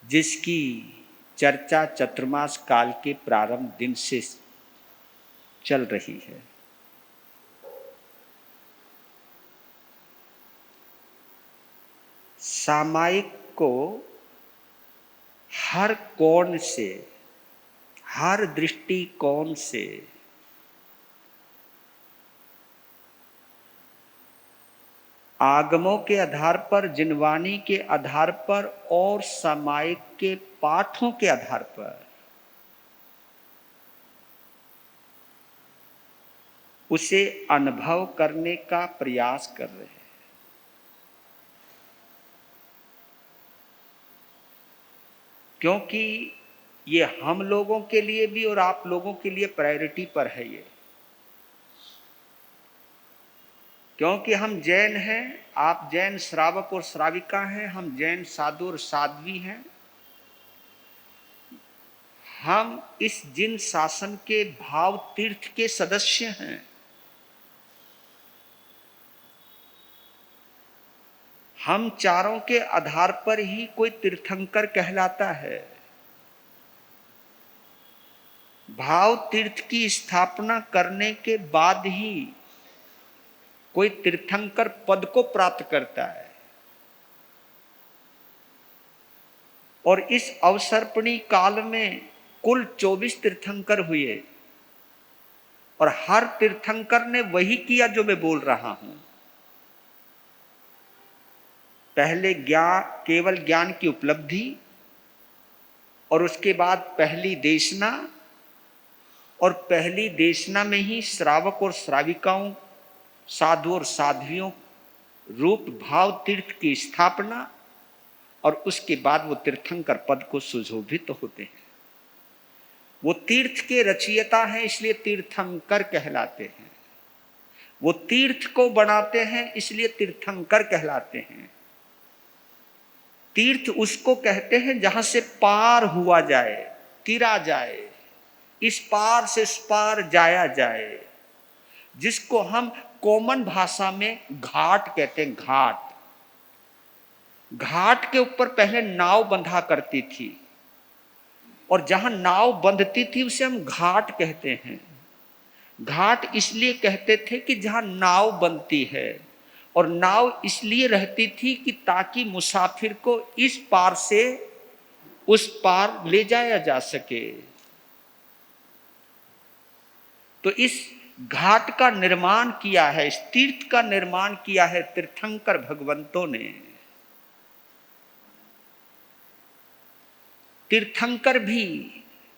जिसकी चर्चा चतुर्मास काल के प्रारंभ दिन से चल रही है। सामायिक को हर कोण से, हर दृष्टिकोण से आगमों के आधार पर, जिनवाणी के आधार पर और सामायिक के पाठों के आधार पर उसे अनुभव करने का प्रयास कर रहे हैं। क्योंकि ये हम लोगों के लिए भी और आप लोगों के लिए प्रायोरिटी पर है ये। क्योंकि हम जैन हैं, आप जैन श्रावक और श्राविका हैं, हम जैन साधु और साध्वी हैं। हम इस जिन शासन के भाव तीर्थ के सदस्य हैं। हम चारों के आधार पर ही कोई तीर्थंकर कहलाता है। भाव तीर्थ की स्थापना करने के बाद ही कोई तीर्थंकर पद को प्राप्त करता है। और इस अवसर्पणी काल में कुल 24 तीर्थंकर हुए और हर तीर्थंकर ने वही किया जो मैं बोल रहा हूं। पहले केवल ज्ञान की उपलब्धि और उसके बाद पहली देशना, और पहली देशना में ही श्रावक और श्राविकाओं, साधु और साध्वियों रूप भाव तीर्थ की स्थापना, और उसके बाद वो तीर्थंकर पद को सुशोभित होते हैं। वो तीर्थ के रचयिता हैं, इसलिए तीर्थंकर कहलाते हैं। वो तीर्थ को बनाते हैं, इसलिए तीर्थंकर कहलाते हैं। तीर्थ उसको कहते हैं जहां से पार हुआ जाए, तिरा जाए, इस पार से उस पार जाया जाए, जिसको हम कॉमन भाषा में घाट कहते हैं। घाट, घाट के ऊपर पहले नाव बंधा करती थी, और जहां नाव बंधती थी उसे हम घाट कहते हैं। घाट इसलिए कहते थे कि जहां नाव बनती है, और नाव इसलिए रहती थी कि ताकि मुसाफिर को इस पार से उस पार ले जाया जा सके। तो इस घाट का निर्माण किया है, इस तीर्थ का निर्माण किया है तीर्थंकर भगवंतों ने। तीर्थंकर भी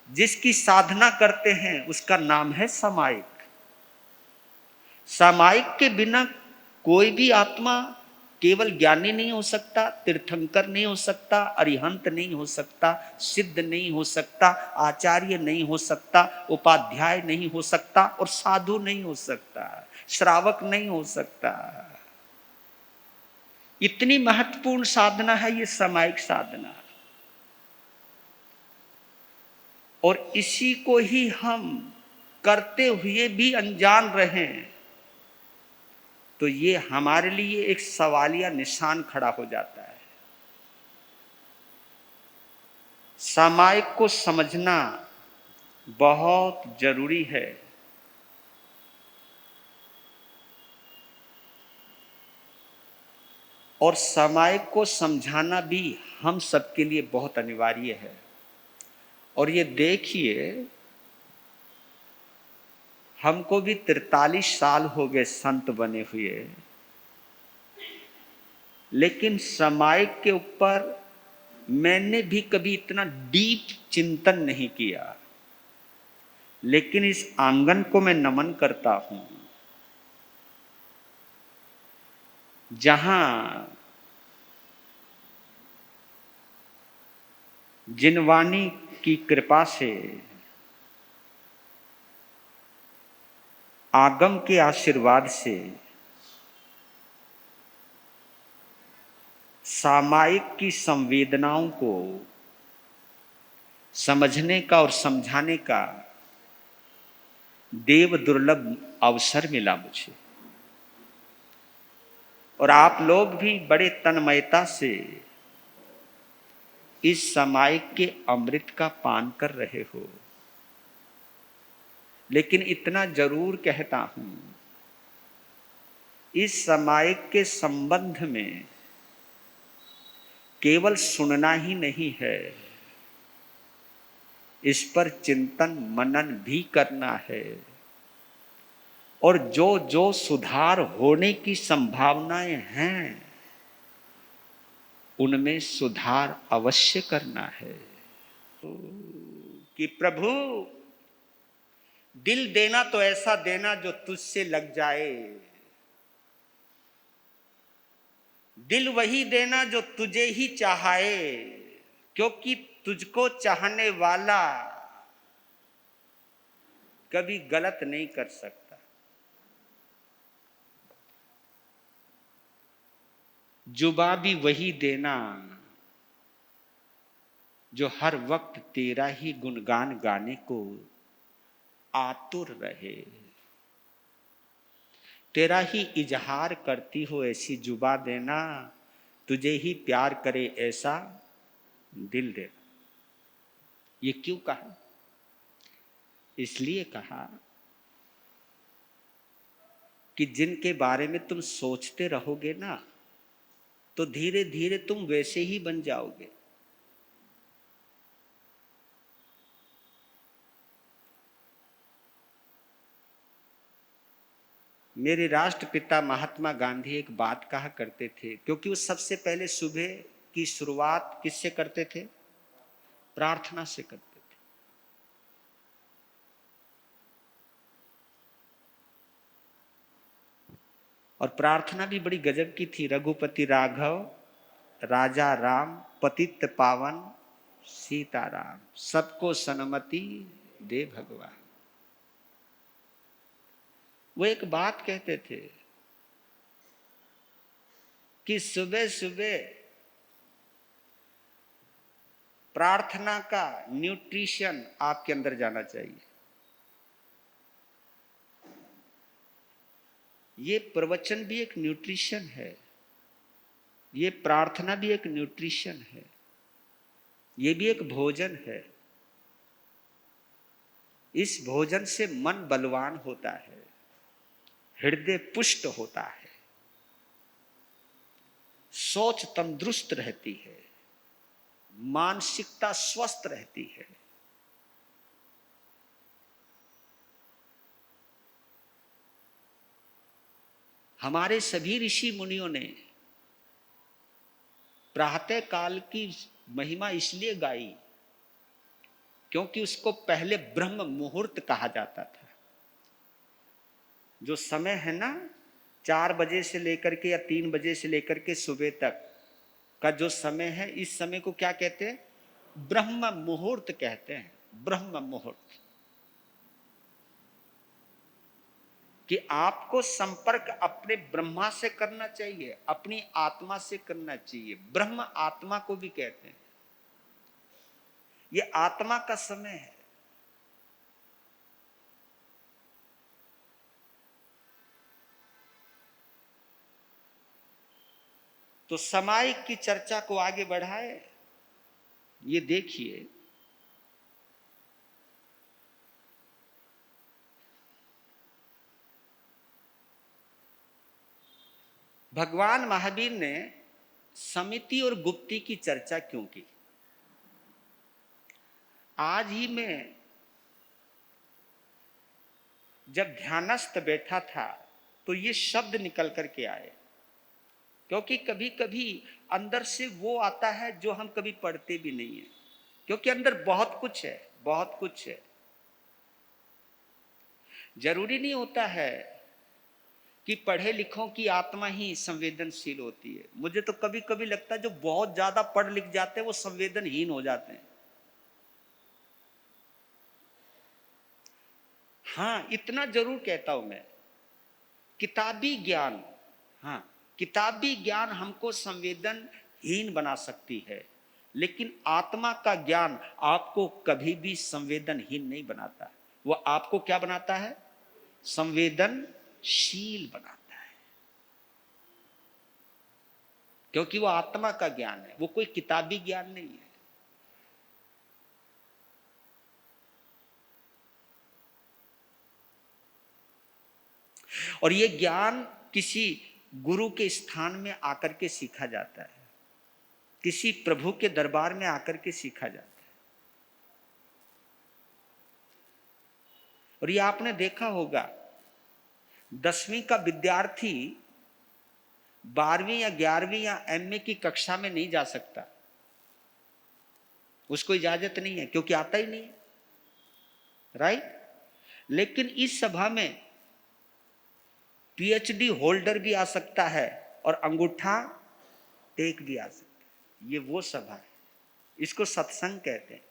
जिसकी साधना करते हैं उसका नाम है सामायिक। सामायिक के बिना कोई भी आत्मा केवल ज्ञानी नहीं हो सकता, तीर्थंकर नहीं हो सकता, अरिहंत नहीं हो सकता, सिद्ध नहीं हो सकता, आचार्य नहीं हो सकता, उपाध्याय नहीं हो सकता, और साधु नहीं हो सकता, श्रावक नहीं हो सकता। इतनी महत्वपूर्ण साधना है ये सामायिक साधना, और इसी को ही हम करते हुए भी अनजान रहे तो ये हमारे लिए एक सवालिया निशान खड़ा हो जाता है। सामायिक को समझना बहुत जरूरी है, और सामायिक को समझाना भी हम सबके लिए बहुत अनिवार्य है। और ये देखिए, हमको भी 43 साल हो गए संत बने हुए, लेकिन सामायिक के ऊपर मैंने भी कभी इतना डीप चिंतन नहीं किया। लेकिन इस आंगन को मैं नमन करता हूं, जहां जिनवाणी की कृपा से, आगम के आशीर्वाद से सामायिक की संवेदनाओं को समझने का और समझाने का देव दुर्लभ अवसर मिला मुझे। और आप लोग भी बड़े तन्मयता से इस समय के अमृत का पान कर रहे हो। लेकिन इतना जरूर कहता हूं, इस समय के संबंध में केवल सुनना ही नहीं है, इस पर चिंतन मनन भी करना है। और जो जो सुधार होने की संभावनाएं हैं, उनमें सुधार अवश्य करना है। कि प्रभु दिल देना तो ऐसा देना जो तुझसे लग जाए, दिल वही देना जो तुझे ही चाहे, क्योंकि तुझको चाहने वाला कभी गलत नहीं कर सकता। जुबा भी वही देना जो हर वक्त तेरा ही गुणगान गाने को आतुर रहे। तेरा ही इजहार करती हो ऐसी जुबा देना, तुझे ही प्यार करे ऐसा दिल देना। ये क्यों कहा? इसलिए कहा कि जिनके बारे में तुम सोचते रहोगे ना, तो धीरे धीरे तुम वैसे ही बन जाओगे। मेरे राष्ट्रपिता महात्मा गांधी एक बात कहा करते थे, क्योंकि वो सबसे पहले सुबह की शुरुआत किससे करते थे? प्रार्थना से करते थे। और प्रार्थना भी बड़ी गजब की थी। रघुपति राघव राजा राम पतित पावन सीताराम, सबको सन्मति दे भगवान। वो एक बात कहते थे कि सुबह सुबह प्रार्थना का न्यूट्रिशन आपके अंदर जाना चाहिए। ये प्रवचन भी एक न्यूट्रिशन है, ये प्रार्थना भी एक न्यूट्रिशन है, ये भी एक भोजन है। इस भोजन से मन बलवान होता है, हृदय पुष्ट होता है, सोच तंदुरुस्त रहती है, मानसिकता स्वस्थ रहती है। हमारे सभी ऋषि मुनियों ने प्रातः काल की महिमा इसलिए गाई क्योंकि उसको पहले ब्रह्म मुहूर्त कहा जाता था। जो समय है ना, 4 बजे से लेकर के या 3 बजे से लेकर के सुबह तक का जो समय है, इस समय को क्या कहते हैं? ब्रह्म मुहूर्त कहते हैं। ब्रह्म मुहूर्त। कि आपको संपर्क अपने ब्रह्मा से करना चाहिए, अपनी आत्मा से करना चाहिए। ब्रह्म आत्मा को भी कहते हैं। ये आत्मा का समय है। तो समय की चर्चा को आगे बढ़ाए। ये देखिए, भगवान महावीर ने समिति और गुप्ती की चर्चा क्यों की? आज ही में जब ध्यानस्थ बैठा था तो ये शब्द निकल करके आए, क्योंकि कभी कभी अंदर से वो आता है जो हम कभी पढ़ते भी नहीं है, क्योंकि अंदर बहुत कुछ है, बहुत कुछ है। जरूरी नहीं होता है कि पढ़े लिखों की आत्मा ही संवेदनशील होती है। मुझे तो कभी कभी लगता है जो बहुत ज्यादा पढ़ लिख जाते हैं वो संवेदनहीन हो जाते हैं। हाँ, इतना जरूर कहता हूं मैं, किताबी ज्ञान, हाँ, किताबी ज्ञान हमको संवेदनहीन बना सकती है, लेकिन आत्मा का ज्ञान आपको कभी भी संवेदनहीन नहीं बनाता। वो आपको क्या बनाता है? संवेदनशील बनाता है, क्योंकि वो आत्मा का ज्ञान है, वो कोई किताबी ज्ञान नहीं है। और ये ज्ञान किसी गुरु के स्थान में आकर के सीखा जाता है, किसी प्रभु के दरबार में आकर के सीखा जाता है। और ये आपने देखा होगा, 10वीं का विद्यार्थी 12वीं या 11वीं या एमए की कक्षा में नहीं जा सकता, उसको इजाजत नहीं है, क्योंकि आता ही नहीं है, राइट। लेकिन इस सभा में पीएचडी होल्डर भी आ सकता है और अंगूठा टेक भी आ सकता है। ये वो सभा है, इसको सत्संग कहते हैं।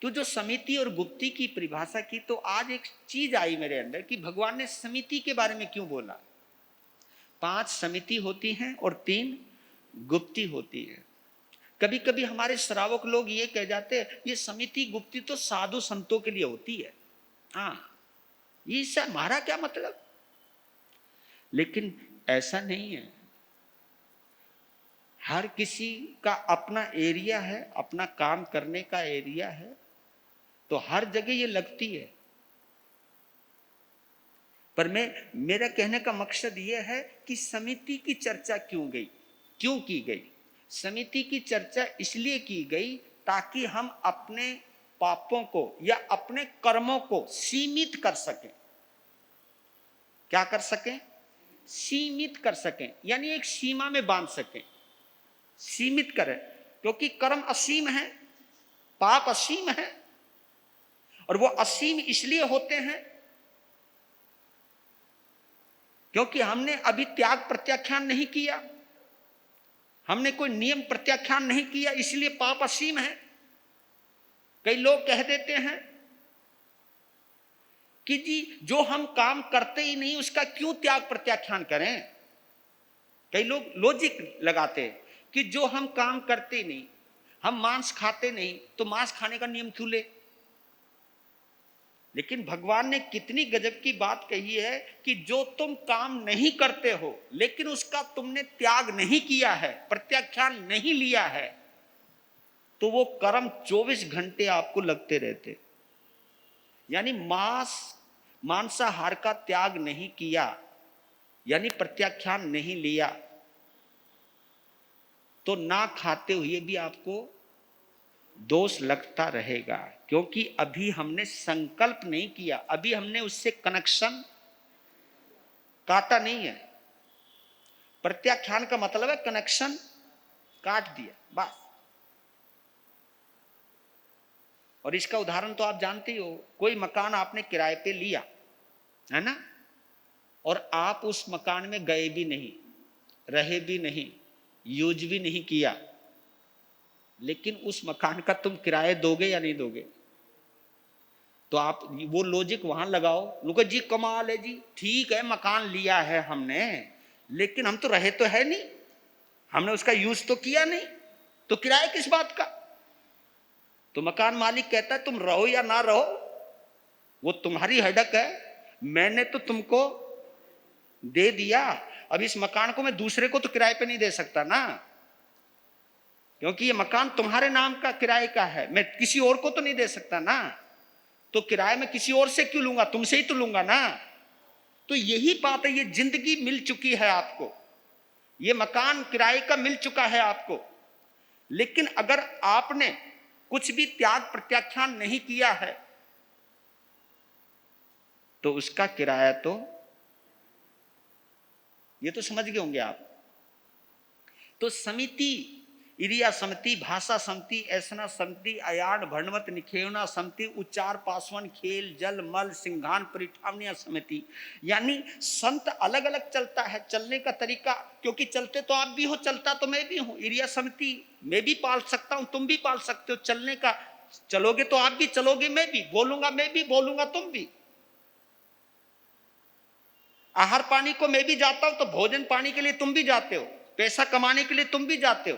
तो जो समिति और गुप्ती की परिभाषा की, तो आज एक चीज आई मेरे अंदर कि भगवान ने समिति के बारे में क्यों बोला। 5 समिति होती हैं और 3 गुप्ती होती है। कभी कभी हमारे श्रावक लोग ये कह जाते हैं ये समिति गुप्ती तो साधु संतों के लिए होती है, हाँ ये इससे हमारा क्या मतलब। लेकिन ऐसा नहीं है, हर किसी का अपना एरिया है, अपना काम करने का एरिया है, तो हर जगह ये लगती है। पर मेरा कहने का मकसद ये है कि समिति की चर्चा क्यों की गई। समिति की चर्चा इसलिए की गई ताकि हम अपने पापों को या अपने कर्मों को सीमित कर सकें। क्या कर सकें? सीमित कर सकें, यानी एक सीमा में बांध सकें, सीमित करें। क्योंकि कर्म असीम है, पाप असीम है, और वो असीम इसलिए होते हैं क्योंकि हमने अभी त्याग प्रत्याख्यान नहीं किया, हमने कोई नियम प्रत्याख्यान नहीं किया, इसलिए पाप असीम है। कई लोग कह देते हैं कि जी जो हम काम करते ही नहीं उसका क्यों त्याग प्रत्याख्यान करें। कई लोग लॉजिक लगाते हैं कि जो हम काम करते नहीं, हम मांस खाते नहीं, तो मांस खाने का नियम क्यों ले। लेकिन भगवान ने कितनी गजब की बात कही है कि जो तुम काम नहीं करते हो लेकिन उसका तुमने त्याग नहीं किया है, प्रत्याख्यान नहीं लिया है, तो वो कर्म 24 घंटे आपको लगते रहते। यानी मांसाहार का त्याग नहीं किया, यानी प्रत्याख्यान नहीं लिया, तो ना खाते हुए भी आपको दोष लगता रहेगा। क्योंकि अभी हमने संकल्प नहीं किया, अभी हमने उससे कनेक्शन काटा नहीं है। प्रत्याख्यान का मतलब है कनेक्शन काट दिया, बस। और इसका उदाहरण तो आप जानते ही हो, कोई मकान आपने किराए पे लिया है ना, और आप उस मकान में गए भी नहीं, रहे भी नहीं, यूज भी नहीं किया, लेकिन उस मकान का तुम किराया दोगे या नहीं दोगे। तो आप वो लॉजिक वहां लगाओ, लोग जी कमाल है जी, ठीक है मकान लिया है हमने, लेकिन हम तो रहे तो है नहीं, हमने उसका यूज तो किया नहीं, तो किराया किस बात का। तो मकान मालिक कहता है तुम रहो या ना रहो वो तुम्हारी हेडक है, मैंने तो तुमको दे दिया, अब इस मकान को मैं दूसरे को तो किराए पे नहीं दे सकता ना, क्योंकि ये मकान तुम्हारे नाम का किराए का है, मैं किसी और को तो नहीं दे सकता ना, तो किराए में किसी और से क्यों लूंगा, तुमसे ही तो लूंगा ना। तो यही बात है, ये जिंदगी मिल चुकी है आपको, ये मकान किराए का मिल चुका है आपको, लेकिन अगर आपने कुछ भी त्याग प्रत्याख्यान नहीं किया है तो उसका किराया तो, ये तो समझ गए होंगे आप। तो समिति, इरिया समिति, भाषा समिति, ऐसना समिति, अयान भणवत निखेवना समिति, उच्चार पासवन खेल जल मल सिंघान परिठावनिया समिति। यानी संत अलग अलग चलता है, चलने का तरीका, क्योंकि चलते तो आप भी हो, चलता तो मैं भी हूं। इरिया समिति मैं भी पाल सकता हूं, तुम भी पाल सकते हो। चलने का, चलोगे तो आप भी चलोगे, मैं भी बोलूंगा, मैं भी बोलूंगा, तुम भी। आहार पानी को मैं भी जाता हूं तो भोजन पानी के लिए तुम भी जाते हो, पैसा कमाने के लिए तुम भी जाते हो,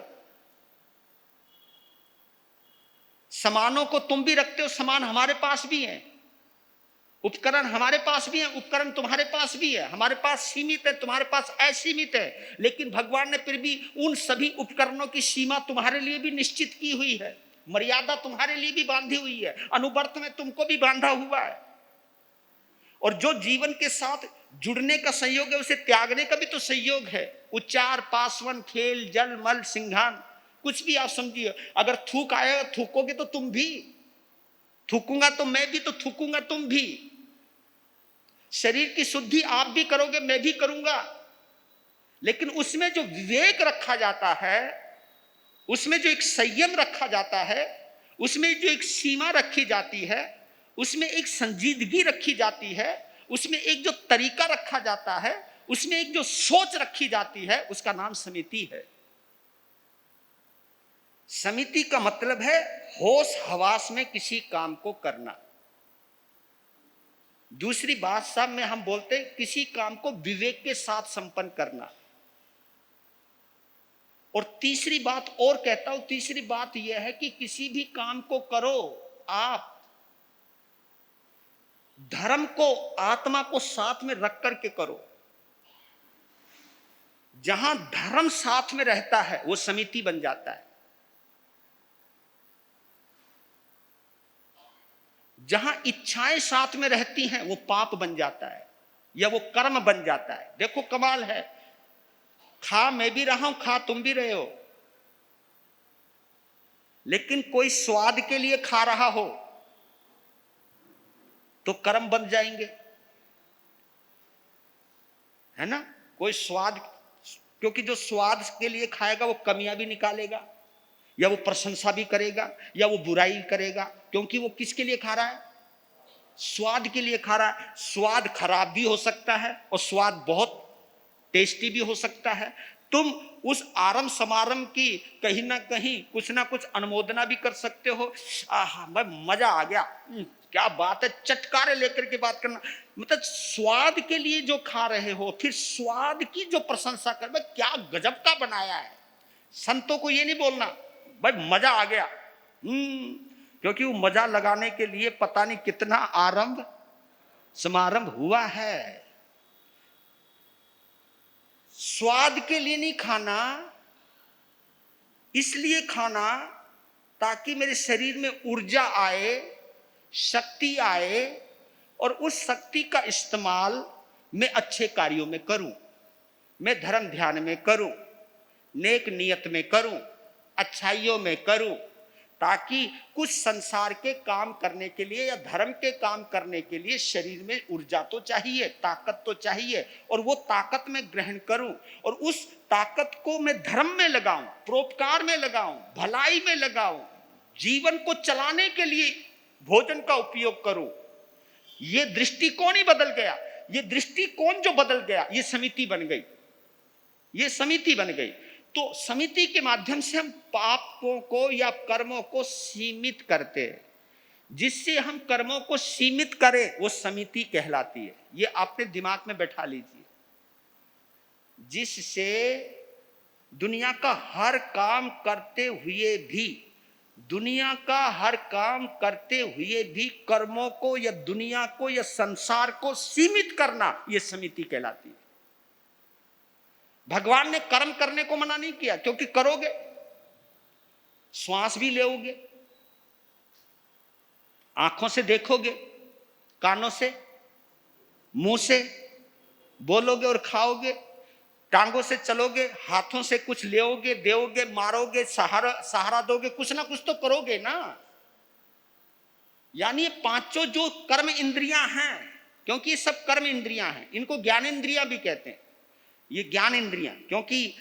सामानों को तुम भी रखते हो, सामान हमारे पास भी है, उपकरण हमारे पास भी है, उपकरण तुम्हारे पास भी है। हमारे पास सीमित है, तुम्हारे पास असीमित है, लेकिन भगवान ने फिर भी उन सभी उपकरणों की सीमा तुम्हारे लिए भी निश्चित की हुई है। मर्यादा तुम्हारे लिए भी बांधी हुई है, अनुवर्त में तुमको भी बांधा हुआ है। और जो जीवन के साथ जुड़ने का संयोग है, उसे त्यागने का भी तो संयोग है। उच्चार, पासवन, खेल, जल, मल, सिंघान, कुछ भी आप समझिए। अगर थूक आएगा, थूकोगे तो तुम भी, थूकूंगा तो मैं भी, तो थूकूंगा तुम भी। शरीर की शुद्धि आप भी करोगे, मैं भी करूंगा, लेकिन उसमें जो विवेक रखा जाता है, उसमें जो एक संयम रखा जाता है, उसमें जो एक सीमा रखी जाती है, उसमें एक संजीदगी रखी जाती है, उसमें एक जो तरीका रखा जाता है, उसमें एक जो सोच रखी जाती है, उसका नाम समिति है। समिति का मतलब है होश हवास में किसी काम को करना। दूसरी बात साहब में हम बोलते हैं किसी काम को विवेक के साथ संपन्न करना। और तीसरी बात और कहता हूं, तीसरी बात यह है कि किसी भी काम को करो आप धर्म को, आत्मा को साथ में रख करके करो। जहां धर्म साथ में रहता है वो समिति बन जाता है, जहां इच्छाएं साथ में रहती हैं वो पाप बन जाता है या वो कर्म बन जाता है। देखो कमाल है, खा मैं भी रहा हूं, खा तुम भी रहे हो, लेकिन कोई स्वाद के लिए खा रहा हो तो कर्म बन जाएंगे, है ना। कोई स्वाद, क्योंकि जो स्वाद के लिए खाएगा वो कमियां भी निकालेगा, या वो प्रशंसा भी करेगा, या वो बुराई करेगा, क्योंकि वो किसके लिए खा रहा है? स्वाद के लिए खा रहा है। स्वाद खराब भी हो सकता है और स्वाद बहुत टेस्टी भी हो सकता है। तुम उस आरंभ समारंभ की कहीं ना कहीं कुछ ना कुछ अनुमोदना भी कर सकते हो। आहा, मैं मजा आ गया, क्या बात है, चटकारे लेकर के बात करना। मतलब स्वाद के लिए जो खा रहे हो, फिर स्वाद की जो प्रशंसा कर, भाई क्या गजब का बनाया है। संतों को ये नहीं बोलना भाई मजा आ गया, क्योंकि वो मजा लगाने के लिए पता नहीं कितना आरंभ समारंभ हुआ है। स्वाद के लिए नहीं खाना, इसलिए खाना ताकि मेरे शरीर में ऊर्जा आए, शक्ति आए, और उस शक्ति का इस्तेमाल मैं अच्छे कार्यों में करूं, मैं धर्म ध्यान में करूं, नेक नियत में करूं, अच्छाइयों में करूं, ताकि कुछ संसार के काम करने के लिए या धर्म के काम करने के लिए शरीर में ऊर्जा तो चाहिए, ताकत तो चाहिए, और वो ताकत मैं ग्रहण करूं और उस ताकत को मैं धर्म में लगाऊं, परोपकार में लगाऊं, भलाई में लगाऊं, जीवन को चलाने के लिए भोजन का उपयोग करूं। ये दृष्टिकोण ही बदल गया। ये दृष्टिकोण जो बदल गया, ये समिति बन गई, ये समिति बन गई। तो समिति के माध्यम से हम पापों को या कर्मों को सीमित करते हैं। जिससे हम कर्मों को सीमित करें वो समिति कहलाती है। ये आपने दिमाग में बैठा लीजिए। जिससे दुनिया का हर काम करते हुए भी, दुनिया का हर काम करते हुए भी कर्मों को या दुनिया को या संसार को सीमित करना, ये समिति कहलाती है। भगवान ने कर्म करने को मना नहीं किया, क्योंकि करोगे, श्वास भी लोगे, आंखों से देखोगे, कानों से, मुंह से बोलोगे और खाओगे, टांगों से चलोगे, हाथों से कुछ लेओगे, देओगे, मारोगे, सहारा दोगे, कुछ ना कुछ तो करोगे ना। यानी ये पांचों जो कर्म इंद्रियां हैं, क्योंकि ये सब कर्म इंद्रियां हैं, इनको ज्ञान इंद्रियां भी कहते हैं। ये ज्ञान इंद्रियां, क्योंकि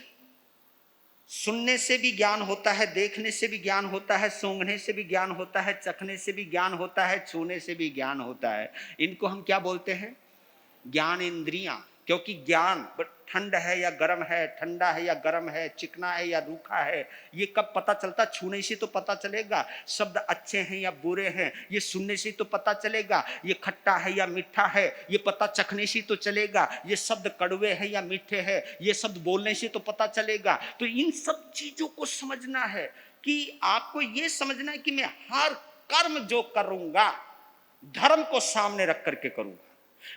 सुनने से भी ज्ञान होता है, देखने से भी ज्ञान होता है, सूंघने से भी ज्ञान होता है, चखने से भी ज्ञान होता है, छूने से भी ज्ञान होता है। इनको हम क्या बोलते हैं? ज्ञान इंद्रियां। क्योंकि ज्ञान ठंड है या गर्म है, ठंडा है या गर्म है, चिकना है या रूखा है, ये कब पता चलता? छूने से तो पता चलेगा। शब्द अच्छे हैं या बुरे हैं, ये सुनने से तो पता चलेगा। ये खट्टा है या मीठा है, ये पता चखने से तो चलेगा। ये शब्द कड़वे हैं या मीठे हैं, ये शब्द बोलने से तो पता चलेगा। तो इन सब चीजों को समझना है कि आपको ये समझना है कि मैं हर कर्म जो करूंगा धर्म को सामने रख करके करूंगा।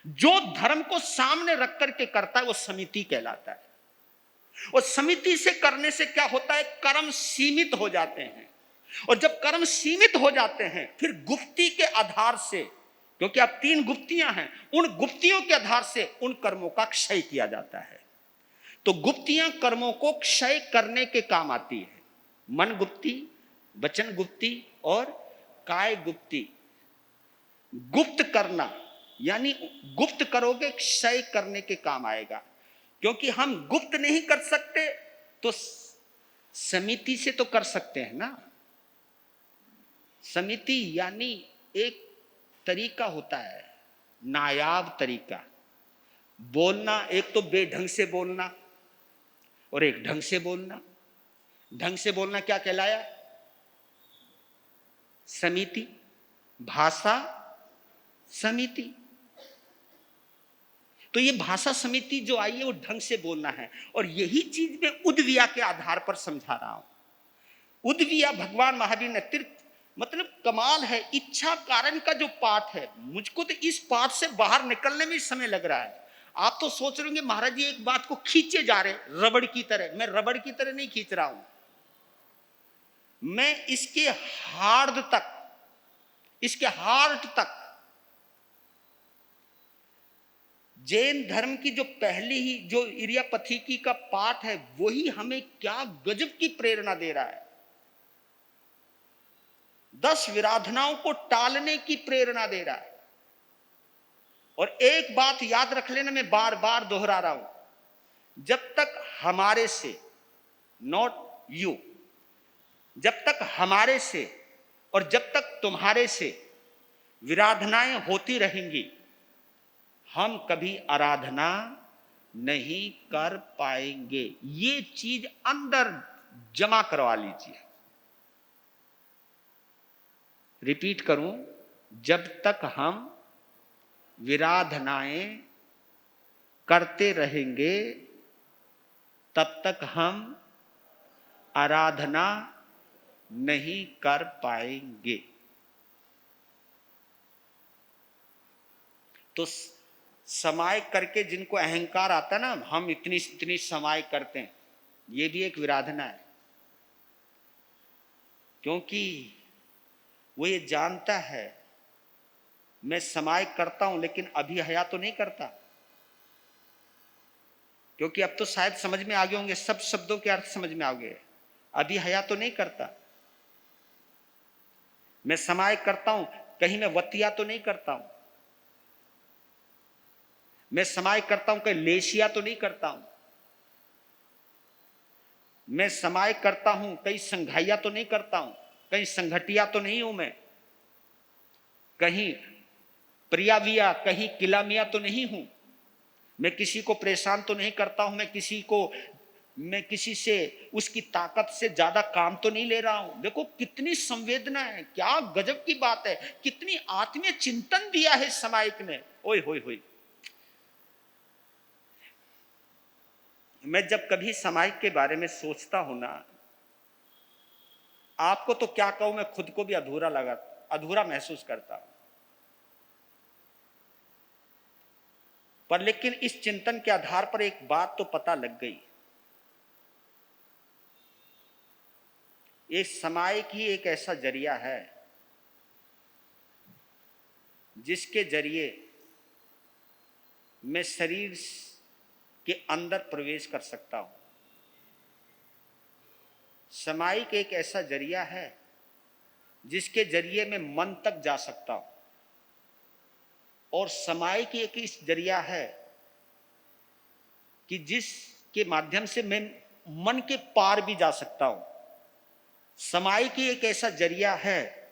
जो धर्म को सामने रख करके करता है वो समिति कहलाता है। और समिति से करने से क्या होता है? कर्म सीमित हो जाते हैं। और जब कर्म सीमित हो जाते हैं फिर गुप्ती के आधार से, क्योंकि अब 3 गुप्तियां हैं, उन गुप्तियों के आधार से उन कर्मों का क्षय किया जाता है। तो गुप्तियां कर्मों को क्षय करने के काम आती है। मन गुप्ती, वचन गुप्ती और काय गुप्ती। गुप्त करना यानी गुप्त करोगे क्षय करने के काम आएगा, क्योंकि हम गुप्त नहीं कर सकते तो समिति से तो कर सकते हैं ना। समिति यानी एक तरीका होता है, नायाब तरीका बोलना। एक तो बेढंग से बोलना और एक ढंग से बोलना। ढंग से बोलना क्या कहलाया? समिति, भाषा समिति। तो ये भाषा समिति जो आई है वो ढंग से बोलना है, और यही चीज मैं उद्विया के आधार पर समझा रहा हूं। उद्विया भगवान महावीर ने तीर्थ, मतलब कमाल है। इच्छा कारण का जो पाठ है, मुझको तो इस पाठ से बाहर निकलने में समय लग रहा है। आप तो सोच रहे होंगे महाराज जी एक बात को खींचे जा रहे रबड़ की तरह। मैं रबड़ की तरह नहीं खींच रहा हूं, मैं इसके हार्द तक, इसके हार्ट तक, जैन धर्म की जो पहली ही जो इरियापथीकी का पाठ है वही हमें क्या गजब की प्रेरणा दे रहा है। 10 विराधनाओं को टालने की प्रेरणा दे रहा है। और एक बात याद रख लेना, मैं बार बार दोहरा रहा हूं, जब तक हमारे से, नॉट यू, जब तक हमारे से और जब तक तुम्हारे से विराधनाएं होती रहेंगी, हम कभी आराधना नहीं कर पाएंगे। ये चीज अंदर जमा करवा लीजिए। रिपीट करूं, जब तक हम विराधनाएं करते रहेंगे तब तक हम आराधना नहीं कर पाएंगे। तो समाय करके जिनको अहंकार आता है ना, हम इतनी इतनी समाय करते हैं, ये भी एक विराधना है। क्योंकि वो ये जानता है मैं समाय करता हूं लेकिन अभी हया तो नहीं करता। क्योंकि अब तो शायद समझ में आ गए होंगे, सब शब्दों के अर्थ समझ में आ गए। अभी हया तो नहीं करता, मैं समाय करता हूं, कहीं मैं वतिया तो नहीं करता हूं, मैं समाय करता हूं कहीं लेशिया तो नहीं करता हूं, मैं समाय करता हूं कहीं संघाइया तो नहीं करता हूं, कहीं संघटिया तो नहीं हूं, मैं कहीं प्रियाविया, कहीं किलामिया तो नहीं हूं, मैं किसी को परेशान तो नहीं करता हूं, मैं किसी से उसकी ताकत से ज्यादा काम तो नहीं ले रहा हूं। देखो कितनी संवेदना है, क्या गजब की बात है, कितनी आत्मीय चिंतन दिया है समायिक ने। ओए होए होए। मैं जब कभी समायिक के बारे में सोचता हूं ना, आपको तो क्या कहूं, मैं खुद को भी अधूरा महसूस करता हूं। पर लेकिन इस चिंतन के आधार पर एक बात तो पता लग गई, ये समायिक ही एक ऐसा जरिया है जिसके जरिए मैं शरीर के अंदर प्रवेश कर सकता हूं। समायिक एक ऐसा जरिया है जिसके जरिए मैं मन तक जा सकता हूं, और समायिक एक इस जरिया है कि जिसके माध्यम से मैं मन के पार भी जा सकता हूं। समायिक एक ऐसा जरिया है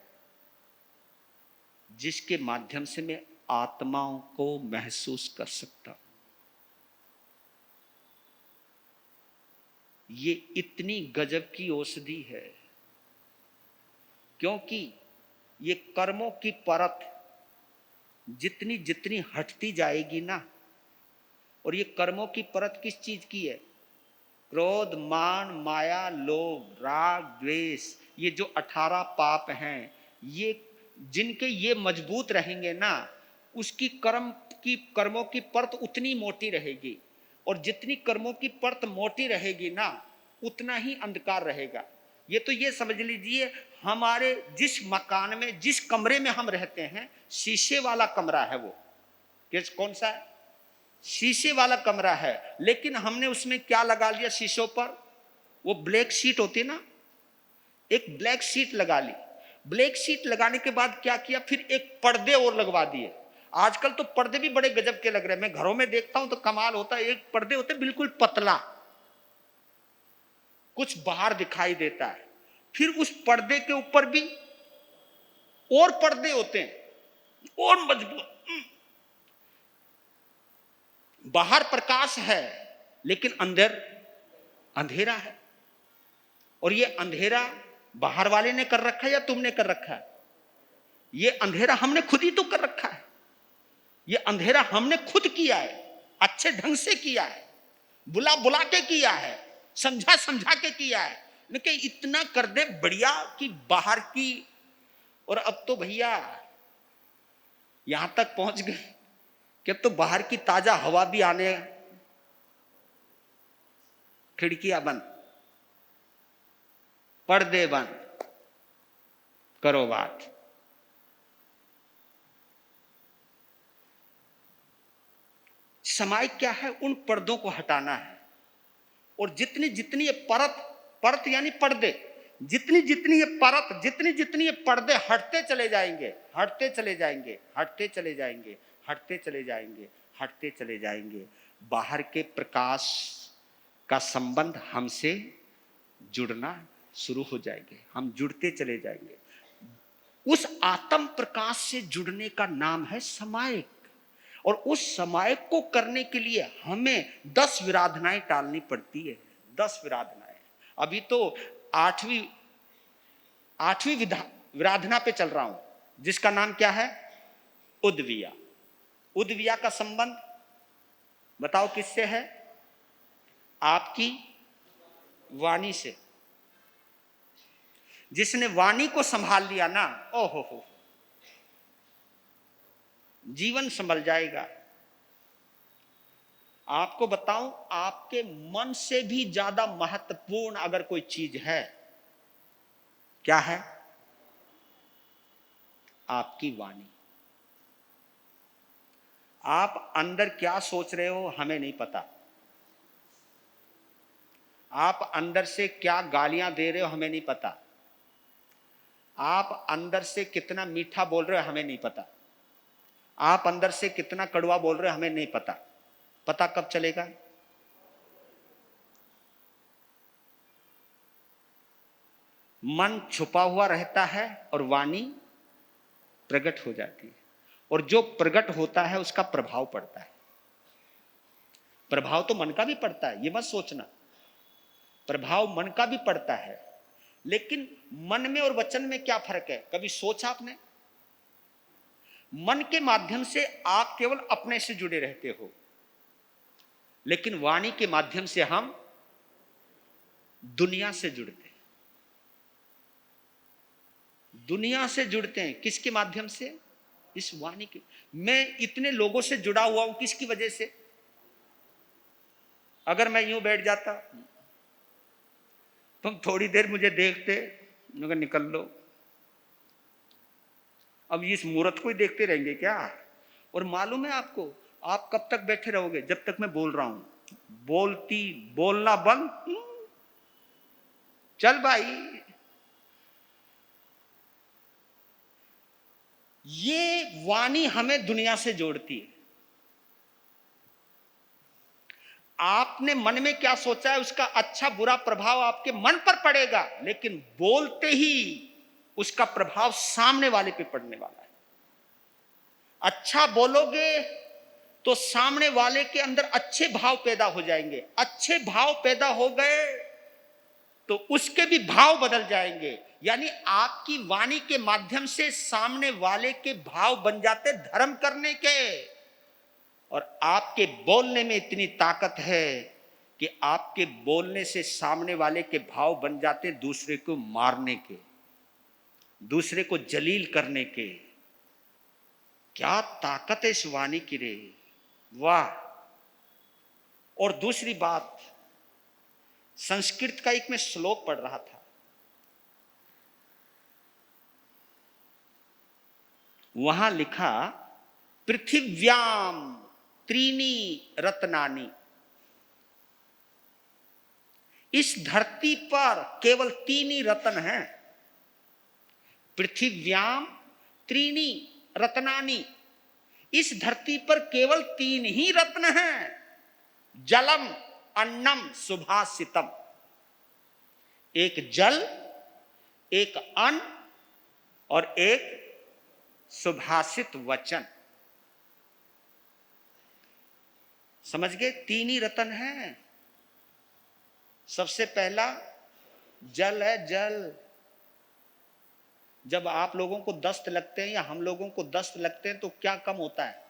जिसके माध्यम से मैं आत्माओं को महसूस कर सकता हूं। ये इतनी गजब की औषधि है, क्योंकि ये कर्मों की परत जितनी जितनी हटती जाएगी ना, और ये कर्मों की परत किस चीज की है? क्रोध, मान, माया, लोभ, राग, द्वेष, ये जो 18 पाप हैं, ये जिनके ये मजबूत रहेंगे ना, उसकी कर्मों की परत उतनी मोटी रहेगी। और जितनी कर्मों की परत मोटी रहेगी ना, उतना ही अंधकार रहेगा। ये तो ये समझ लीजिए हमारे जिस मकान में, जिस कमरे में हम रहते हैं, शीशे वाला कमरा है वो। किस कौन सा है? शीशे वाला कमरा है, लेकिन हमने उसमें क्या लगा लिया शीशों पर? वो ब्लैक शीट होती है ना, एक ब्लैक शीट लगा ली। ब्लैक शीट लगाने के बाद क्या किया, फिर एक पर्दे और लगवा दिए। आजकल तो पर्दे भी बड़े गजब के लग रहे हैं, मैं घरों में देखता हूं तो कमाल होता है। एक पर्दे होते बिल्कुल पतला, कुछ बाहर दिखाई देता है, फिर उस पर्दे के ऊपर भी और पर्दे होते हैं और मजबूत। बाहर प्रकाश है लेकिन अंदर अंधेरा है। और ये अंधेरा बाहर वाले ने कर रखा है या तुमने कर रखा है? ये अंधेरा हमने खुद ही तो कर रखा है। ये अंधेरा हमने खुद किया है, अच्छे ढंग से किया है, बुला बुला के किया है, समझा समझा के किया है। लेकिन इतना कर दे बढ़िया कि बाहर की। और अब तो भैया यहां तक पहुंच गए कि अब तो बाहर की ताजा हवा भी आने, खिड़कियां बंद, पर्दे बंद, करो बात। समाज क्या है? उन पर्दों को हटाना है। और जितनी जितनी ये परत यानी पर्दे, जितनी जितनी ये परत, जितनी जितनी ये पर्दे हटते चले जाएंगे, हटते चले जाएंगे, हटते चले जाएंगे, हटते चले जाएंगे, हटते चले जाएंगे, बाहर के प्रकाश का संबंध हमसे जुड़ना शुरू हो जाएंगे, हम जुड़ते चले जाएंगे। उस आत्म प्रकाश से जुड़ने का नाम है समायिक। और उस समायिक को करने के लिए हमें 10 विराधनाएं टालनी पड़ती है। 10 विराधनाएं। अभी तो आठवीं विराधना पे चल रहा हूं, जिसका नाम क्या है? उद्विया। उद्विया का संबंध बताओ किससे है? आपकी वाणी से। जिसने वाणी को संभाल लिया ना, ओहो हो, जीवन संभल जाएगा। आपको बताऊं, आपके मन से भी ज्यादा महत्वपूर्ण अगर कोई चीज है, क्या है? आपकी वाणी। आप अंदर क्या सोच रहे हो हमें नहीं पता। आप अंदर से क्या गालियां दे रहे हो हमें नहीं पता। आप अंदर से कितना मीठा बोल रहे हो हमें नहीं पता। आप अंदर से कितना कड़वा बोल रहे हो हमें नहीं पता। पता कब चलेगा? मन छुपा हुआ रहता है और वाणी प्रकट हो जाती है। और जो प्रकट होता है उसका प्रभाव पड़ता है। प्रभाव तो मन का भी पड़ता है, ये मत सोचना। प्रभाव मन का भी पड़ता है, लेकिन मन में और वचन में क्या फर्क है? कभी सोचा आपने? मन के माध्यम से आप केवल अपने से जुड़े रहते हो, लेकिन वाणी के माध्यम से हम दुनिया से जुड़ते हैं। दुनिया से जुड़ते हैं किसके माध्यम से? इस वाणी के। मैं इतने लोगों से जुड़ा हुआ हूं किसकी वजह से? अगर मैं यूं बैठ जाता, तुम थोड़ी देर मुझे देखते, मगर निकल लो, अब इस मूर्त को ही देखते रहेंगे क्या? और मालूम है आपको, आप कब तक बैठे रहोगे? जब तक मैं बोल रहा हूं। बोलना बंद, चल भाई। ये वाणी हमें दुनिया से जोड़ती है। आपने मन में क्या सोचा है उसका अच्छा बुरा प्रभाव आपके मन पर पड़ेगा, लेकिन बोलते ही उसका प्रभाव सामने वाले पे पड़ने वाला है। अच्छा बोलोगे तो सामने वाले के अंदर अच्छे भाव पैदा हो जाएंगे। अच्छे भाव पैदा हो गए तो उसके भी भाव बदल जाएंगे। यानी आपकी वाणी के माध्यम से सामने वाले के भाव बन जाते धर्म करने के। और आपके बोलने में इतनी ताकत है कि आपके बोलने से सामने वाले के भाव बन जाते दूसरे को मारने के, दूसरे को जलील करने के। क्या ताकत है इस वाणी की रे, वाह। और दूसरी बात, संस्कृत का एक मैं श्लोक पढ़ रहा था, वहां लिखा पृथिव्याम त्रीणी रत्नानि, इस धरती पर केवल 3 ही रत्न हैं। पृथिव्याम त्रीणी रत्नानि, इस धरती पर केवल 3 ही रत्न हैं। जलम अन्नम सुभाषितम, एक जल, एक अन्न और एक सुभाषित वचन। समझ गए? 3 ही रत्न हैं। सबसे पहला जल है, जल। जब आप लोगों को दस्त लगते हैं या हम लोगों को दस्त लगते हैं तो क्या कम होता है?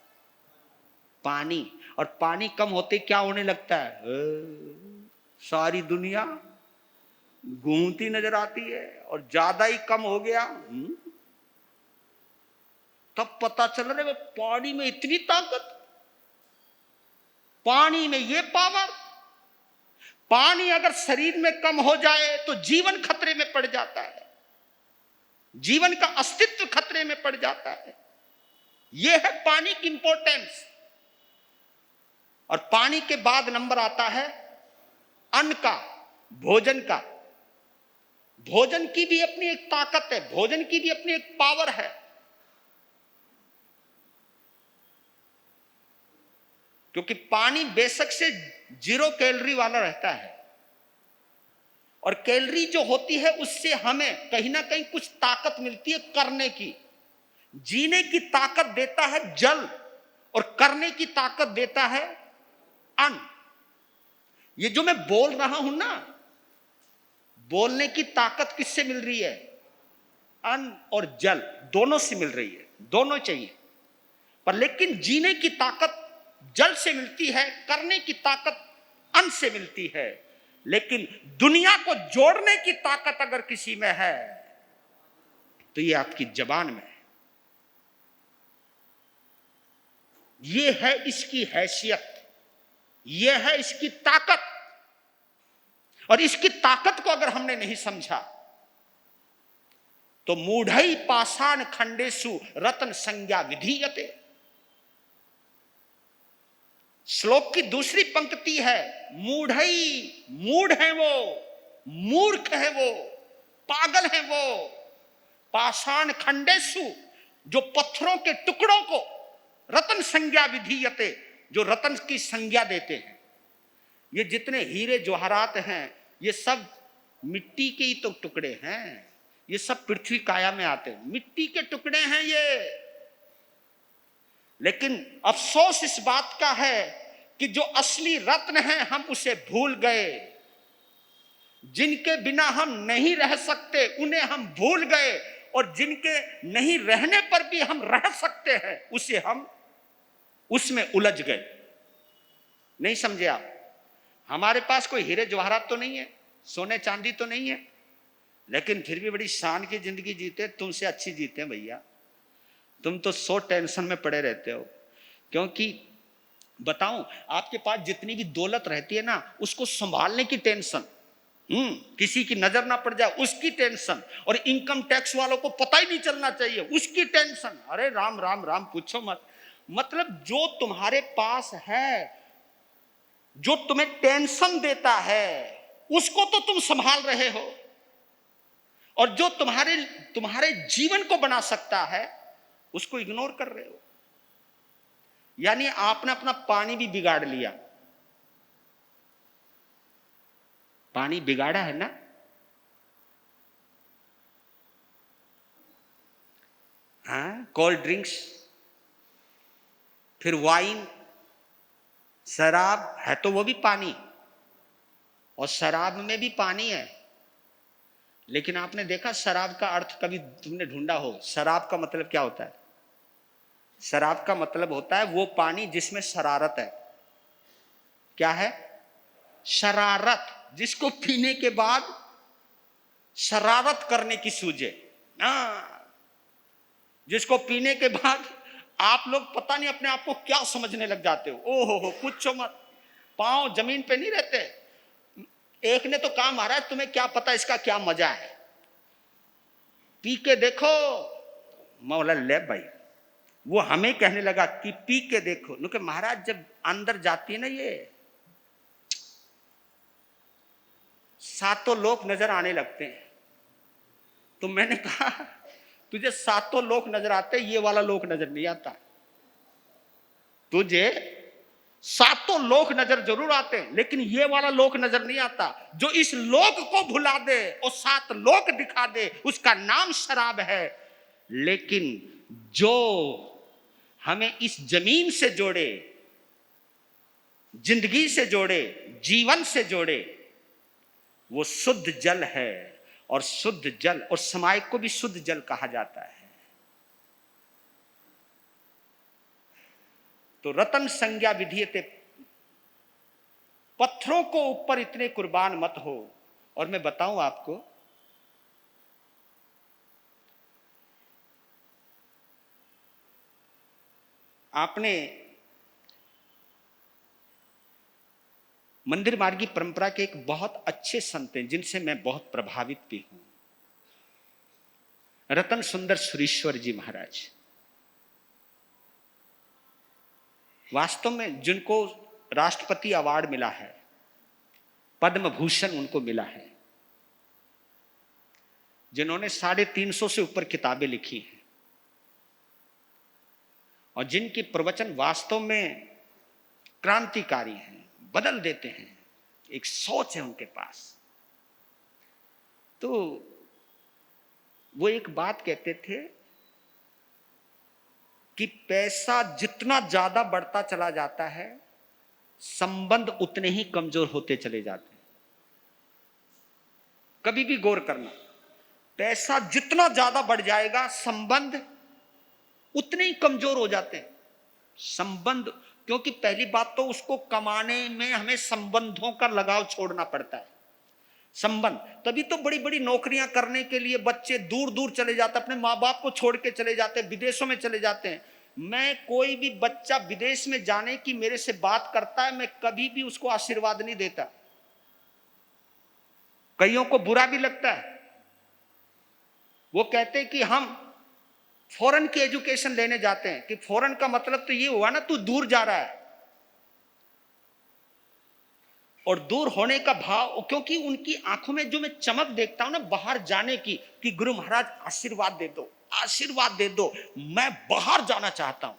पानी। और पानी कम होते क्या होने लगता है? सारी दुनिया घूमती नजर आती है। और ज्यादा ही कम हो गया, तब पता चल रहा है पानी में इतनी ताकत, पानी में ये पावर। पानी अगर शरीर में कम हो जाए तो जीवन खतरे में पड़ जाता है, जीवन का अस्तित्व खतरे में पड़ जाता है। यह है पानी की इंपॉर्टेंस। और पानी के बाद नंबर आता है अन्न का, भोजन का। भोजन की भी अपनी एक ताकत है, भोजन की भी अपनी एक पावर है। क्योंकि पानी बेशक से 0 कैलोरी वाला रहता है, और कैलोरी जो होती है उससे हमें कहीं ना कहीं कुछ ताकत मिलती है करने की। जीने की ताकत देता है जल, और करने की ताकत देता है अन्न। ये जो मैं बोल रहा हूं ना, बोलने की ताकत किससे मिल रही है? अन्न और जल दोनों से मिल रही है, दोनों चाहिए। पर लेकिन जीने की ताकत जल से मिलती है, करने की ताकत अन्न से मिलती है। लेकिन दुनिया को जोड़ने की ताकत अगर किसी में है तो ये आपकी जबान में है। ये है इसकी हैसियत, ये है इसकी ताकत। और इसकी ताकत को अगर हमने नहीं समझा तो मूढ़ई पाषाण खंडेषु रत्न संज्ञा विधीयते। श्लोक की दूसरी पंक्ति है मूढ़ई, मूढ़ है वो, मूर्ख है वो, पागल है वो। पाषाण खंडेषु, जो पत्थरों के टुकड़ों को रत्न संज्ञा विधीयते, जो रत्न की संज्ञा देते हैं। ये जितने हीरे जवाहरात हैं ये सब मिट्टी के ही तो टुकड़े हैं, ये सब पृथ्वी काया में आते हैं, मिट्टी के टुकड़े हैं ये। लेकिन अफसोस इस बात का है कि जो असली रत्न है हम उसे भूल गए। जिनके बिना हम नहीं रह सकते उन्हें हम भूल गए, और जिनके नहीं रहने पर भी हम रह सकते हैं उसे हम उसमें उलझ गए। नहीं समझे आप? हमारे पास कोई हीरे जवाहरात तो नहीं है, सोने चांदी तो नहीं है, लेकिन फिर भी बड़ी शान की जिंदगी जीते। तुमसे अच्छी जीते हैं भैया। तुम तो 100 टेंशन में पड़े रहते हो। क्योंकि बताऊं, आपके पास जितनी भी दौलत रहती है ना, उसको संभालने की टेंशन, किसी की नजर ना पड़ जाए उसकी टेंशन, और इनकम टैक्स वालों को पता ही नहीं चलना चाहिए उसकी टेंशन। अरे राम राम राम, पूछो मत। मतलब जो तुम्हारे पास है, जो तुम्हें टेंशन देता है, उसको तो तुम संभाल रहे हो, और जो तुम्हारे जीवन को बना सकता है उसको इग्नोर कर रहे हो। यानी आपने अपना पानी भी बिगाड़ लिया। पानी बिगाड़ा है ना? हाँ, कोल्ड ड्रिंक्स, फिर वाइन, शराब है तो वो भी पानी, और शराब में भी पानी है। लेकिन आपने देखा शराब का अर्थ कभी तुमने ढूंढा हो? शराब का मतलब क्या होता है? शराब का मतलब होता है वो पानी जिसमें शरारत है। क्या है? शरारत, जिसको पीने के बाद शरारत करने की सूझे। जिसको पीने के बाद आप लोग पता नहीं अपने आप को क्या समझने लग जाते हो। ओहो, पूछो मत, पांव जमीन पे नहीं रहते। एक ने तो कहा महाराज तुम्हें क्या पता इसका क्या मजा है, पी के देखो। मौला ले भाई, वो हमें कहने लगा कि पी के देखो। क्योंकि महाराज जब अंदर जाती है ना, ये सातों लोक नजर आने लगते हैं। तो मैंने कहा तुझे सातों लोक नजर आते, ये वाला लोक नजर नहीं आता। तुझे सातों लोक नजर जरूर आते हैं, लेकिन ये वाला लोक नजर नहीं आता। जो इस लोक को भुला दे और सात लोक दिखा दे, उसका नाम शराब है। लेकिन जो हमें इस जमीन से जोड़े, जिंदगी से जोड़े, जीवन से जोड़े, वो शुद्ध जल है। और शुद्ध जल और समाय को भी शुद्ध जल कहा जाता है। तो रतन संज्ञा विधीयते, पत्थरों को ऊपर इतने कुर्बान मत हो। और मैं बताऊं आपको, आपने मंदिर मार्गी परंपरा के एक बहुत अच्छे संत हैं जिनसे मैं बहुत प्रभावित भी हूं, रतन सुंदर सुरीश्वर जी महाराज। वास्तव में जिनको राष्ट्रपति अवार्ड मिला है, पद्म भूषण उनको मिला है, जिन्होंने 350 से ऊपर किताबें लिखी हैं, और जिनकी प्रवचन वास्तव में क्रांतिकारी हैं, बदल देते हैं। एक सोच है उनके पास। तो वो एक बात कहते थे कि पैसा जितना ज्यादा बढ़ता चला जाता है, संबंध उतने ही कमजोर होते चले जाते हैं। कभी भी गौर करना, पैसा जितना ज्यादा बढ़ जाएगा, संबंध उतने ही कमजोर हो जाते हैं। संबंध, क्योंकि पहली बात तो उसको कमाने में हमें संबंधों का लगाव छोड़ना पड़ता है। संबंध, तभी तो बड़ी बड़ी नौकरियां करने के लिए बच्चे दूर दूर चले जाते, अपने माँ बाप को छोड़ के चले जाते, विदेशों में चले जाते हैं। मैं कोई भी बच्चा विदेश में जाने की मेरे से बात करता है, मैं कभी भी उसको आशीर्वाद नहीं देता। कईयों को बुरा भी लगता है। वो कहते हैं कि हम फॉरेन की एजुकेशन लेने जाते हैं, कि फॉरेन का मतलब तो ये हुआ ना तू दूर जा रहा है। और दूर होने का भाव, क्योंकि उनकी आंखों में जो मैं चमक देखता हूं ना बाहर जाने की, कि गुरु महाराज आशीर्वाद दे दो, आशीर्वाद दे दो, मैं बाहर जाना चाहता हूं।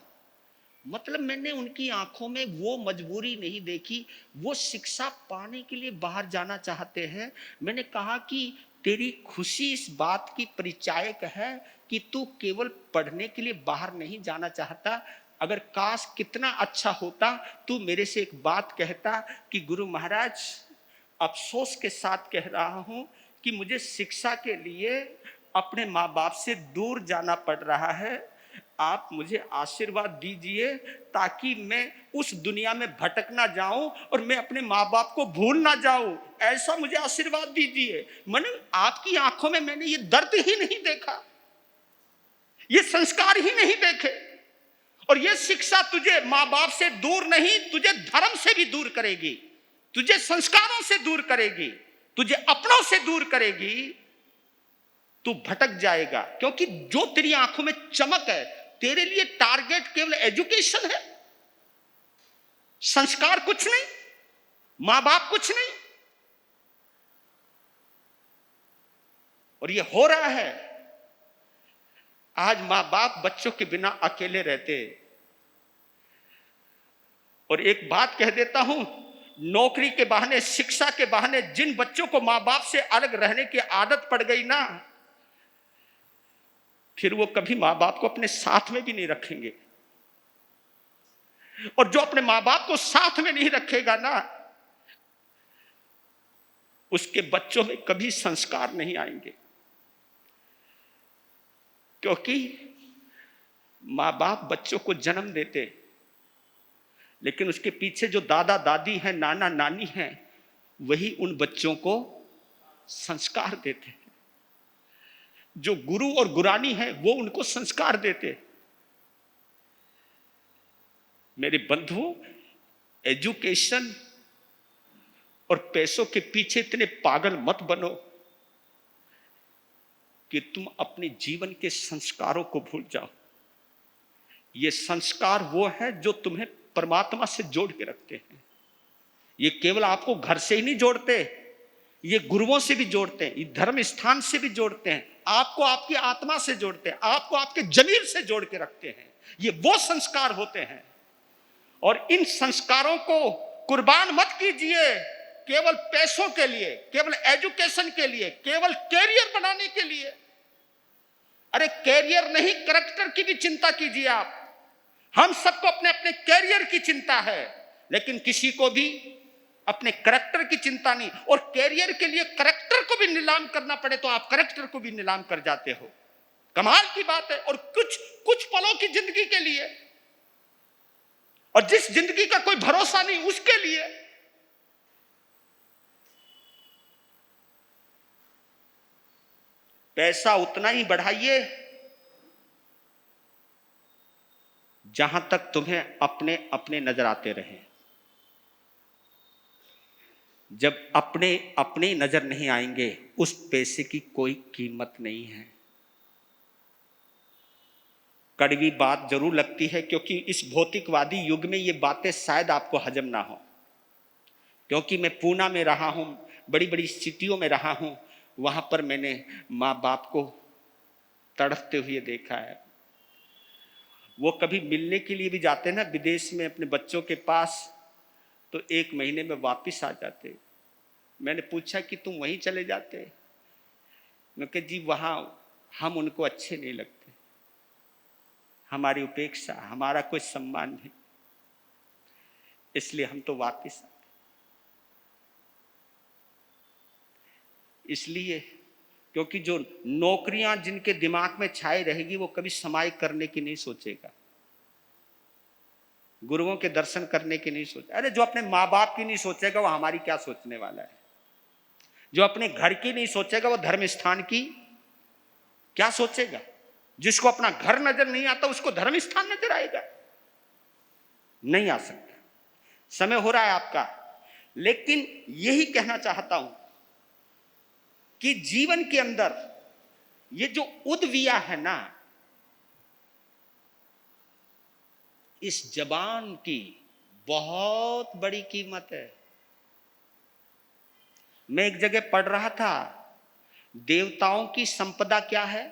मतलब मैंने उनकी आंखों में वो मजबूरी नहीं देखी, वो शिक्षा पाने के लिए बाहर जाना चाहते हैं। मैंने कहा कि तेरी खुशी इस बात की परिचायक है कि तू केवल पढ़ने के लिए बाहर नहीं जाना चाहता। अगर काश कितना अच्छा होता तू मेरे से एक बात कहता कि गुरु महाराज, अफसोस के साथ कह रहा हूं कि मुझे शिक्षा के लिए अपने माँ बाप से दूर जाना पड़ रहा है। आप मुझे आशीर्वाद दीजिए ताकि मैं उस दुनिया में भटक ना जाऊं और मैं अपने माँ बाप को भूल ना जाऊं। ऐसा मुझे आशीर्वाद दीजिए। मैंने आपकी आंखों में मैंने ये दर्द ही नहीं देखा, ये संस्कार ही नहीं देखे। और ये शिक्षा तुझे माँ बाप से दूर नहीं, तुझे धर्म से भी दूर करेगी, तुझे संस्कारों से दूर करेगी, तुझे अपनों से दूर करेगी। तू भटक जाएगा, क्योंकि जो तेरी आंखों में चमक है, तेरे लिए टारगेट केवल एजुकेशन है, संस्कार कुछ नहीं, मां बाप कुछ नहीं। और ये हो रहा है। आज मां बाप बच्चों के बिना अकेले रहते। और एक बात कह देता हूं, नौकरी के बहाने, शिक्षा के बहाने जिन बच्चों को मां बाप से अलग रहने की आदत पड़ गई ना, फिर वो कभी मां बाप को अपने साथ में भी नहीं रखेंगे। और जो अपने मां बाप को साथ में नहीं रखेगा ना, उसके बच्चों में कभी संस्कार नहीं आएंगे। क्योंकि मां बाप बच्चों को जन्म देते, लेकिन उसके पीछे जो दादा दादी हैं, नाना नानी हैं, वही उन बच्चों को संस्कार देते हैं। जो गुरु और गुरानी है वो उनको संस्कार देते। मेरे बंधुओं, एजुकेशन और पैसों के पीछे इतने पागल मत बनो कि तुम अपने जीवन के संस्कारों को भूल जाओ। ये संस्कार वो है जो तुम्हें परमात्मा से जोड़ के रखते हैं। ये केवल आपको घर से ही नहीं जोड़ते, ये गुरुओं से भी जोड़ते हैं, ये धर्म स्थान से भी जोड़ते हैं, आपको आपकी आत्मा से जोड़ते हैं, आपको आपके जमीर से जोड़ के रखते हैं। ये वो संस्कार होते हैं। और इन संस्कारों को कुर्बान मत कीजिए केवल पैसों के लिए, केवल एजुकेशन के लिए, केवल कैरियर बनाने के लिए। अरे कैरियर नहीं, कैरेक्टर की भी चिंता कीजिए आप। हम सबको अपने अपने कैरियर की चिंता है, लेकिन किसी को भी अपने कैरेक्टर की चिंता नहीं। और कैरियर के लिए कैरेक्टर को भी नीलाम करना पड़े तो आप कैरेक्टर को भी नीलाम कर जाते हो। कमाल की बात है। और कुछ पलों की जिंदगी के लिए, और जिस जिंदगी का कोई भरोसा नहीं, उसके लिए पैसा उतना ही बढ़ाइए जहां तक तुम्हें अपने अपने नजर आते रहे। जब अपने अपने नजर नहीं आएंगे, उस पैसे की कोई कीमत नहीं है। कड़वी बात जरूर लगती है, क्योंकि इस भौतिकवादी युग में ये बातें शायद आपको हजम ना हो। क्योंकि मैं पूना में रहा हूं, बड़ी बड़ी सिटियों में रहा हूं, वहां पर मैंने माँ बाप को तड़पते हुए देखा है। वो कभी मिलने के लिए भी जाते ना विदेश में अपने बच्चों के पास, तो 1 महीने में वापस आ जाते। मैंने पूछा कि तुम वहीं चले जाते? मैं कहा जी वहां हम उनको अच्छे नहीं लगते, हमारी उपेक्षा, हमारा कोई सम्मान नहीं, इसलिए हम तो वापस आते। इसलिए क्योंकि जो नौकरियां जिनके दिमाग में छाई रहेगी, वो कभी समाई करने की नहीं सोचेगा, गुरुओं के दर्शन करने की नहीं सोचे। अरे जो अपने माँ बाप की नहीं सोचेगा, वो हमारी क्या सोचने वाला है? जो अपने घर की नहीं सोचेगा, वो धर्म स्थान की क्या सोचेगा? जिसको अपना घर नजर नहीं आता, उसको धर्म स्थान नजर आएगा? नहीं आ सकता। समय हो रहा है आपका, लेकिन यही कहना चाहता हूं कि जीवन के अंदर ये जो उद्विया है ना, इस जबान की बहुत बड़ी कीमत है। मैं एक जगह पढ़ रहा था, देवताओं की संपदा क्या है?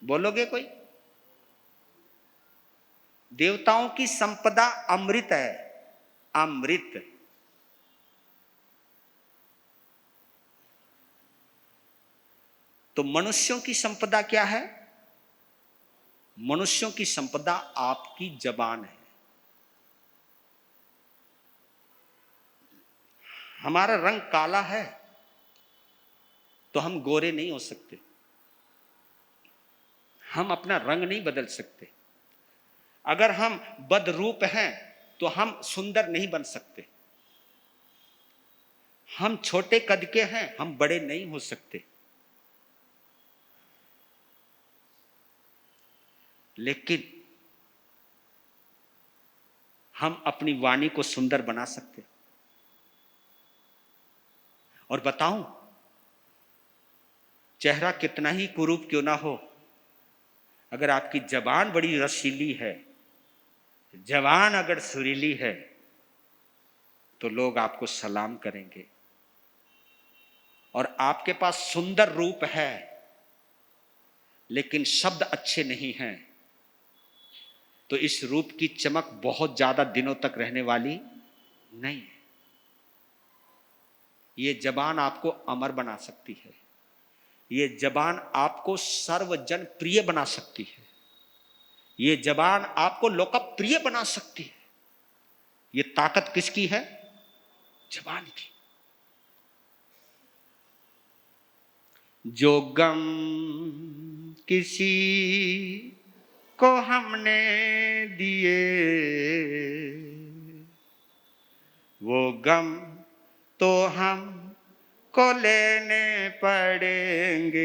बोलोगे कोई? देवताओं की संपदा अमृत है, अमृत। तो मनुष्यों की संपदा क्या है? मनुष्यों की संपदा आपकी जबान है। हमारा रंग काला है तो हम गोरे नहीं हो सकते, हम अपना रंग नहीं बदल सकते। अगर हम बदरूप हैं तो हम सुंदर नहीं बन सकते। हम छोटे कद के हैं, हम बड़े नहीं हो सकते। लेकिन हम अपनी वाणी को सुंदर बना सकते। और बताऊं, चेहरा कितना ही कुरूप क्यों ना हो, अगर आपकी जबान बड़ी रसीली है, जबान अगर सुरीली है, तो लोग आपको सलाम करेंगे। और आपके पास सुंदर रूप है लेकिन शब्द अच्छे नहीं हैं, तो इस रूप की चमक बहुत ज्यादा दिनों तक रहने वाली नहीं है। ये जबान आपको अमर बना सकती है, ये जबान आपको सर्वजन प्रिय बना सकती है, ये जबान आपको लोकप्रिय बना सकती है। ये ताकत किसकी है? जबान की। जो गम किसी को हमने दिए, वो गम तो हम को लेने पड़ेंगे।